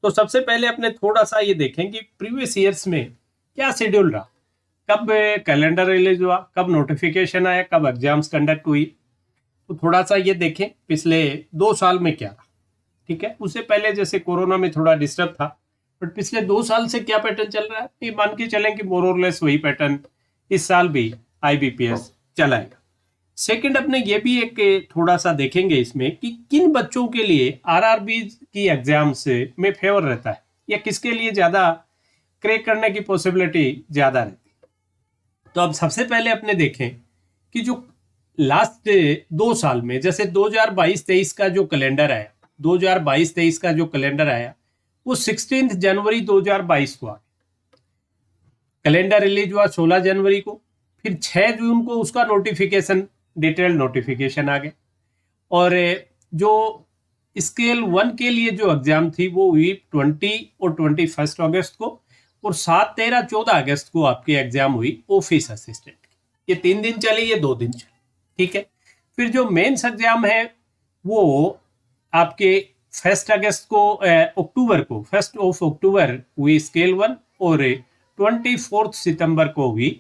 तो सबसे पहले अपने थोड़ा सा ये देखें कि प्रीवियस ईयर्स में क्या शेड्यूल रहा, कब कैलेंडर रिलीज हुआ, कब नोटिफिकेशन आया, कब एग्जाम्स कंडक्ट हुई। तो थोड़ा सा ये देखें पिछले 2 साल में क्या रहा। ठीक है, उससे पहले जैसे कोरोना में थोड़ा डिस्टर्ब था, बट पिछले 2 साल से क्या पैटर्न चल रहा है, ये मान के चलें कि मोर और लेस वही पैटर्न इस साल भी आईबीपीएस चलाएगा। सेकंड, अपने ये भी एक थोड़ा सा देखेंगे इसमें कि किन बच्चों के लिए आरआरबी की एग्जाम्स में फेवर रहता है, या किसके लिए ज्यादा क्रैक करने की पॉसिबिलिटी ज्यादा रहती है। तो अब सबसे पहले अपने देखें कि जो लास्ट 2 साल में, जैसे 2022-23 का जो कैलेंडर आया, 2022-23 का जो कैलेंडर आया वो 16 जनवरी 2022 को आ गया। कैलेंडर रिलीज हुआ 16 जनवरी को, फिर 6 जून को उसका नोटिफिकेशन, डिटेल नोटिफिकेशन आ गया। और जो स्केल 1 के लिए जो एग्जाम थी वो हुई 20 और 21 अगस्त को, और 7, 13, 14 अगस्त को आपकी एग्जाम हुई ऑफिस असिस्टेंट की। ये 3 दिन चली, ये 2 दिन चली। ठीक है, फिर जो मेंस एग्जाम है वो आपके 1 अगस्त को, अक्टूबर को, 1 अक्टूबर हुई स्केल 1, और 24 सितंबर को हुई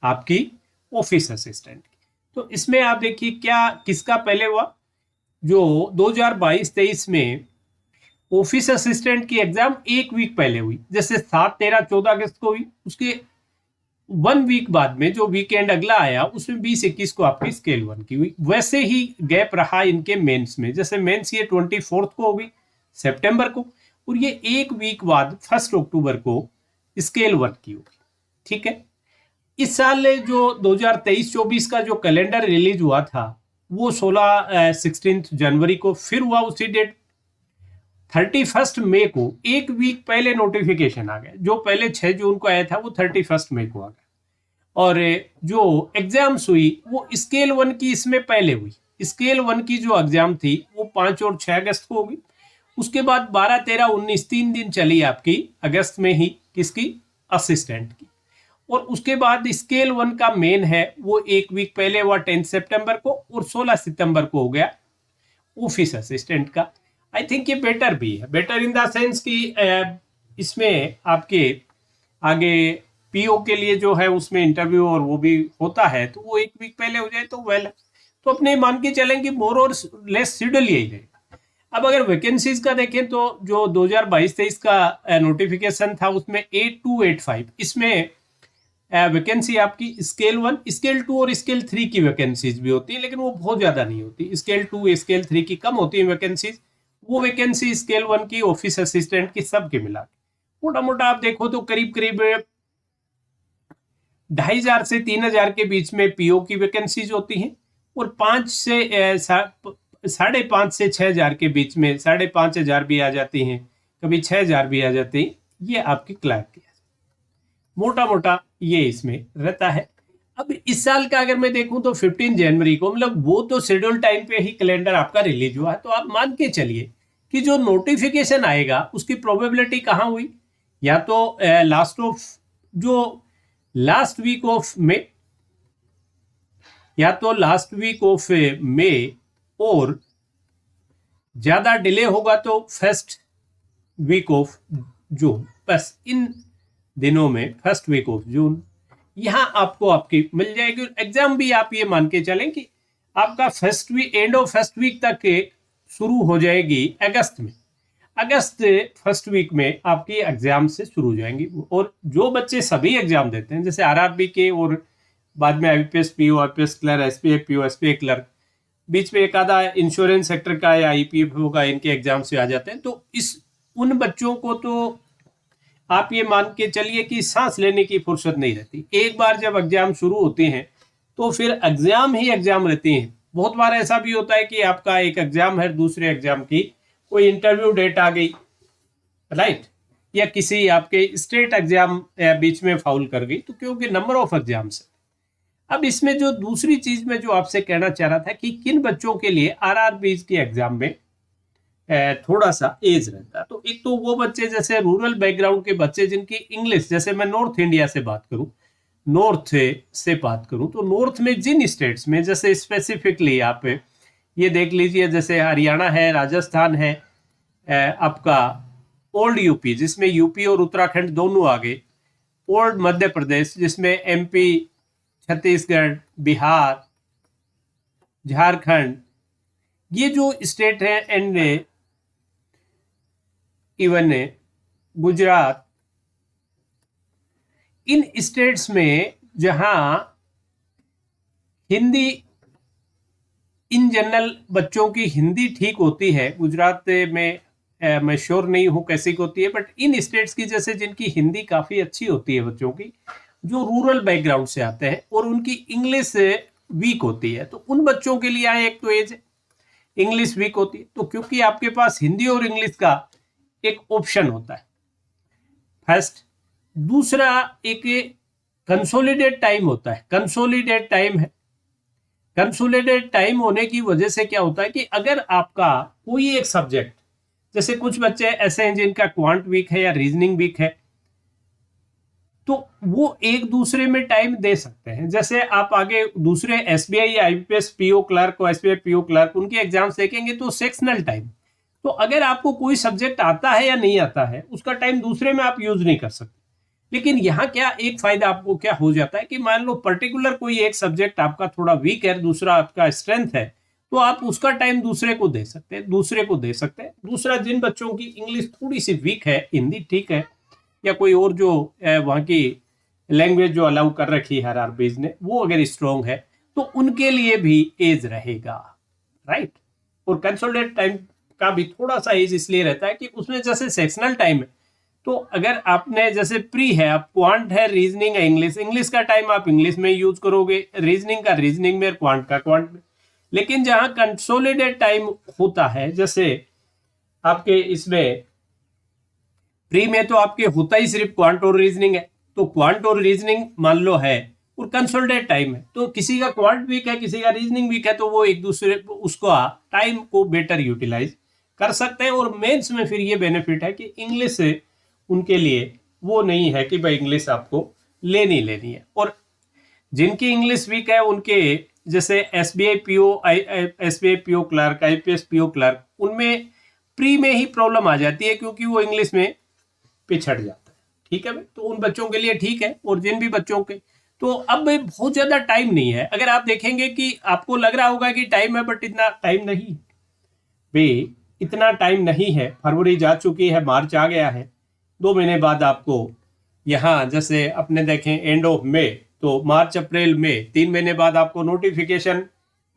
आपकी ऑफिस असिस्टेंट की। तो इसमें आप देखिए क्या किसका पहले हुआ। जो 2022-23 में ऑफिस असिस्टेंट की एग्जाम 1 वीक पहले हुई, जैसे 7, 13, 14 अगस्त को हुई, उसके 1 वीक बाद में जो वीकेंड अगला आया उसमें 20-21 को आपकी स्केल 1 की हुई। वैसे ही गैप रहा इनके मेंस में, जैसे मेंस ये 24 को होगी सितंबर को, और ये 1 वीक बाद 1 अक्टूबर को स्केल 1 की होगी। ठीक है, इस साल जो 2023-24 का जो कैलेंडर रिलीज हुआ था वो 16 जनवरी को फिर हुआ उसी डेट। 31 मई को 1 वीक पहले नोटिफिकेशन आ गया, जो पहले 6 जून को आया था वो 31 मई को आ गया। और जो एग्जाम्स हुई वो स्केल 1 की इसमें पहले हुई। स्केल 1 की जो एग्जाम थी वो 5 और 6 अगस्त को होगी। उसके बाद 12, 13, 19 3 दिन चली आपकी अगस्त में ही, किसकी, असिस्टेंट की। और उसके बाद स्केल 1 का मेन है वो 1 वीक पहले हुआ 10 सितंबर को, और 16 सितंबर को हो गया ऑफिस असिस्टेंट का। आई थिंक ये बेटर भी है, बेटर इन द सेंस कि इसमें आपके आगे पीओ के लिए जो है उसमें इंटरव्यू और वो भी होता है, तो वो 1 वीक पहले हो जाए तो वेल है। तो अपने मान के चलें कि मोर और लेस शेड्यूल यही रहेगा। अब अगर वैकेंसीज का देखें तो जो 2022-23 का नोटिफिकेशन था उसमें 8285, इसमें वैकेंसी आपकी स्केल 1, स्केल 2 और स्केल 3 की वैकेंसीज भी होती है, लेकिन वो बहुत ज्यादा नहीं होती। स्केल 2, स्केल 3 की कम होती है वैकेंसीज। वो वैकेंसी स्केल 1 की ऑफिस असिस्टेंट की सबके मिला के मोटा मोटा आप देखो तो करीब करीब 2,500 से 3,000 के बीच में पीओ की वैकेंसीज होती हैं, और 5 से 5.5 से 6,000 के बीच में, 5,500 भी आ जाती हैं, कभी 6,000 भी आ जाती हैं, ये आपकी क्लर्क की मोटा मोटा ये इसमें रहता है। अब इस साल का अगर मैं देखूं तो 15 जनवरी को, मतलब वो तो शेड्यूल टाइम पे ही कैलेंडर आपका रिलीज हुआ है, तो आप मान के चलिए कि जो नोटिफिकेशन आएगा उसकी प्रोबेबिलिटी कहाँ हुई, या तो लास्ट वीक ऑफ मे, या तो लास्ट वीक ऑफ मे, और ज्यादा डिले होगा तो फर्स्ट वीक ऑफ जून। बस इन दिनों में फर्स्ट वीक ऑफ जून यहां आपको आपकी मिल जाएगी। एग्जाम भी आप ये मान के चलें कि आपका एंड ऑफ फर्स्ट वीक तक शुरू हो जाएगी अगस्त में। अगस्त फर्स्ट वीक में आपकी एग्जाम से शुरू हो जाएंगी। और जो बच्चे सभी एग्जाम देते हैं, जैसे आरआरबी के, और बाद में IPS PO, IPS clerk, SPA PO, SPA clerk, बीच में एक आधा इंश्योरेंस सेक्टर का या आईपीएफओ का, इनके एग्जाम से आ जाते हैं। तो उन बच्चों को तो आप ये मान के चलिए कि सांस लेने की फुर्सत नहीं रहती। एक बार जब एग्जाम शुरू होते हैं तो फिर एग्जाम ही एग्जाम रहती हैं। बहुत बार ऐसा भी होता है कि आपका एक एग्जाम है, दूसरे एग्जाम की कोई इंटरव्यू डेट आ गई, राइट, या किसी आपके स्टेट एग्जाम बीच में फाउल कर गई, तो क्योंकि नंबर ऑफ एग्जाम्स है। अब इसमें जो दूसरी चीज में जो आपसे कहना चाह रहा था कि किन बच्चों के लिए आरआरबी की एग्जाम में थोड़ा सा एज रहता है, तो एक तो वो बच्चे जैसे रूरल बैकग्राउंड के बच्चे जिनकी इंग्लिश, जैसे मैं नॉर्थ इंडिया से बात करूं, तो नॉर्थ में जिन स्टेट्स में, जैसे स्पेसिफिकली आप ये देख लीजिए, जैसे हरियाणा है, राजस्थान है, आपका ओल्ड यूपी जिसमें यूपी और उत्तराखंड दोनों आ गए, ओल्ड मध्य प्रदेश जिसमें एमपी, छत्तीसगढ़, बिहार, झारखंड, ये जो स्टेट है, and even Gujarat, in states में जहां हिंदी इन जनरल बच्चों की हिंदी ठीक होती है, गुजरात में मैं श्योर नहीं हूं कैसी होती है, बट इन स्टेट्स की जैसे जिनकी हिंदी काफी अच्छी होती है बच्चों की, जो रूरल बैकग्राउंड से आते हैं और उनकी इंग्लिश वीक होती है, तो उन बच्चों के लिए एक तो एज इंग्लिश वीक होती है, तो क्योंकि आपके पास हिंदी और इंग्लिश का एक ऑप्शन होता है फर्स्ट। दूसरा एक कंसोलिडेट टाइम होता है, कंसोलिडेट टाइम है। कंसोलिडेट टाइम होने की वजह से क्या होता है कि अगर आपका कोई एक सब्जेक्ट, जैसे कुछ बच्चे ऐसे हैं जिनका क्वांट वीक है या रीजनिंग वीक है, तो वो एक दूसरे में टाइम दे सकते हैं। जैसे आप आगे दूसरे SBI, IPS, PO clerk, SBI PO clerk, उनके एग्जाम्स देखेंगे तो सेक्शनल टाइम, तो अगर आपको कोई सब्जेक्ट आता है या नहीं आता है, उसका टाइम दूसरे में आप यूज नहीं कर सकते। लेकिन यहाँ क्या एक फायदा आपको क्या हो जाता है कि मान लो पर्टिकुलर कोई एक सब्जेक्ट आपका थोड़ा वीक है, दूसरा आपका स्ट्रेंथ है, तो आप उसका टाइम दूसरे को दे सकते हैं, दूसरे को दे सकते हैं। दूसरा, जिन बच्चों की इंग्लिश थोड़ी सी वीक है, हिंदी ठीक है, या कोई और जो वहाँ की लैंग्वेज जो अलाउ कर रखी है आरआरबीज ने, वो अगर स्ट्रॉन्ग है, तो उनके लिए भी एज रहेगा, राइट। और कंसोलिडेट टाइम का भी थोड़ा सा एज इसलिए रहता है कि उसमें जैसे सेक्शनल टाइम है, तो अगर आपने जैसे प्री है, आप क्वांट है, रीजनिंग है, इंग्लिश, इंग्लिश का टाइम आप इंग्लिश में यूज करोगे, रीजनिंग का रीजनिंग में, क्वांट का क्वांट में। लेकिन जहां कंसोलिडेट टाइम होता है, जैसे आपके इसमें प्री में तो आपके होता ही सिर्फ क्वांट और रीजनिंग है, तो क्वांट और रीजनिंग मान लो है, और कंसोलिडेट टाइम है, तो किसी का क्वांट वीक है, किसी का रीजनिंग वीक है, तो वो एक दूसरे उसको टाइम को बेटर यूटिलाइज कर सकते हैं। और मेंस में फिर ये बेनिफिट है कि इंग्लिश से उनके लिए वो नहीं है कि भाई इंग्लिश आपको लेनी है। और जिनकी इंग्लिश वीक है, उनके जैसे SBI PO clerk, IPS PO clerk, उनमें प्री में ही प्रॉब्लम आ जाती है क्योंकि वो इंग्लिश में पिछड़ जाता है, ठीक है भाई। तो उन बच्चों के लिए ठीक है, और जिन भी बच्चों के, तो अब बहुत ज्यादा टाइम नहीं है। अगर आप देखेंगे कि आपको लग रहा होगा कि टाइम है, बट इतना टाइम नहीं भाई, इतना टाइम नहीं है। फरवरी जा चुकी है, मार्च आ गया है, 2 महीने बाद आपको यहाँ जैसे अपने देखें एंड ऑफ मई, तो मार्च, अप्रैल, मई, 3 महीने बाद आपको नोटिफिकेशन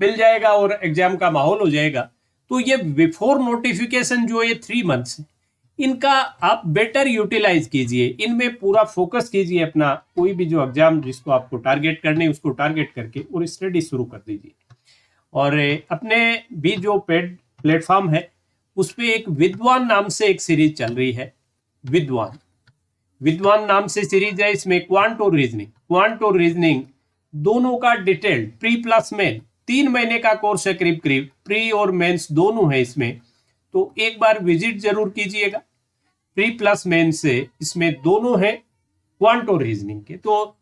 मिल जाएगा और एग्जाम का माहौल हो जाएगा। तो ये बिफोर नोटिफिकेशन जो ये 3 मंथ्स है, इनका आप बेटर यूटिलाइज कीजिए, इनमें पूरा फोकस कीजिए अपना, कोई भी जो एग्जाम जिसको आपको टारगेट करने उसको टारगेट करके और स्टडी शुरू कर दीजिए। और अपने भी जो पेड प्लेटफॉर्म है, उस पर एक विद्वान नाम से एक सीरीज चल रही है, विद्वान नाम से सीरीज है। इसमें क्वांट और रीजनिंग दोनों का डिटेल्ड प्री प्लस मेन 3 महीने का कोर्स है, करीब करीब प्री और मेंस दोनों है इसमें, तो एक बार विजिट जरूर कीजिएगा। प्री प्लस मेन से इसमें दोनों है, क्वांट और रीजनिंग के, तो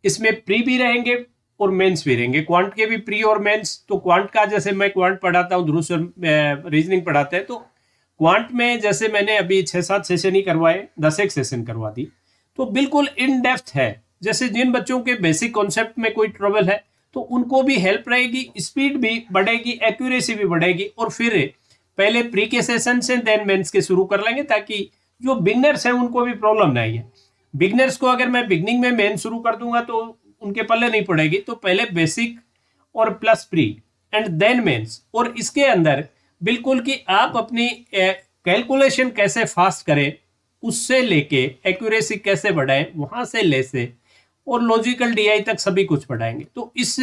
इसमें प्री भी रहेंगे और मेंस भी रहेंगे, क्वांट के भी प्री और मेंस। तो क्वांट का जैसे मैं क्वांट पढ़ाता हूँ, ध्रुव सर रीजनिंग पढ़ाते हैं, तो क्वांट में जैसे मैंने अभी 6-7 सेशन ही करवाए, 10 सेशन करवा दी, तो बिल्कुल इन डेप्थ है। जैसे जिन बच्चों के बेसिक कॉन्सेप्ट में कोई ट्रबल है, तो उनको भी हेल्प रहेगी, स्पीड भी बढ़ेगी, एक्यूरेसी भी बढ़ेगी। और फिर पहले प्री के सेशन से देन मेंस के शुरू कर लेंगे, ताकि जो बिगनर्स हैं उनको भी प्रॉब्लम नहीं है। बिगनर्स को अगर मैं बिगनिंग में मेन शुरू कर दूंगा तो उनके पल्ले नहीं पड़ेगी, तो पहले बेसिक और plus pre and then mains. और इसके अंदर बिल्कुल कि आप अपनी कैलकुलेशन कैसे फास्ट करें, उससे लेके एक्यूरेसी कैसे बढ़ाएं, वहां से लेसे और लॉजिकल डीआई तक सभी कुछ पढ़ाएंगे। तो इस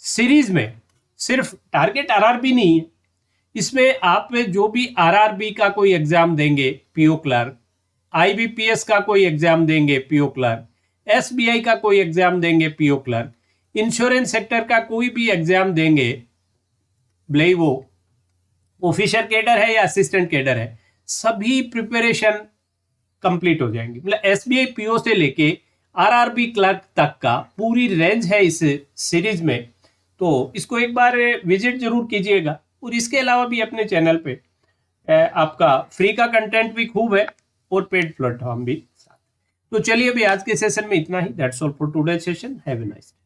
सीरीज में सिर्फ टारगेट आरआरबी नहीं है, इसमें आप जो भी आरआरबी का कोई एग्जाम देंगे पीओ क्लर्क, आईबीपीएस का कोई एग्जाम देंगे पीओ क्लर्क, एसबीआई का कोई एग्जाम देंगे पीओ क्लर्क, इंश्योरेंस सेक्टर का कोई भी एग्जाम देंगे, भले वो ऑफिसर कैडर है या असिस्टेंट कैडर है, सभी प्रिपरेशन कंप्लीट हो जाएंगी। मतलब एसबीआई पीओ से लेके आरआरबी क्लर्क तक का पूरी रेंज है इस सीरीज में, तो इसको एक बार विजिट जरूर कीजिएगा। और इसके अलावा भी अपने चैनल पे आपका फ्री का कंटेंट भी खूब है और पेड प्लेटफॉर्म भी साथ। तो चलिए अभी आज के सेशन में इतना ही। That's all for today session. Have a nice day.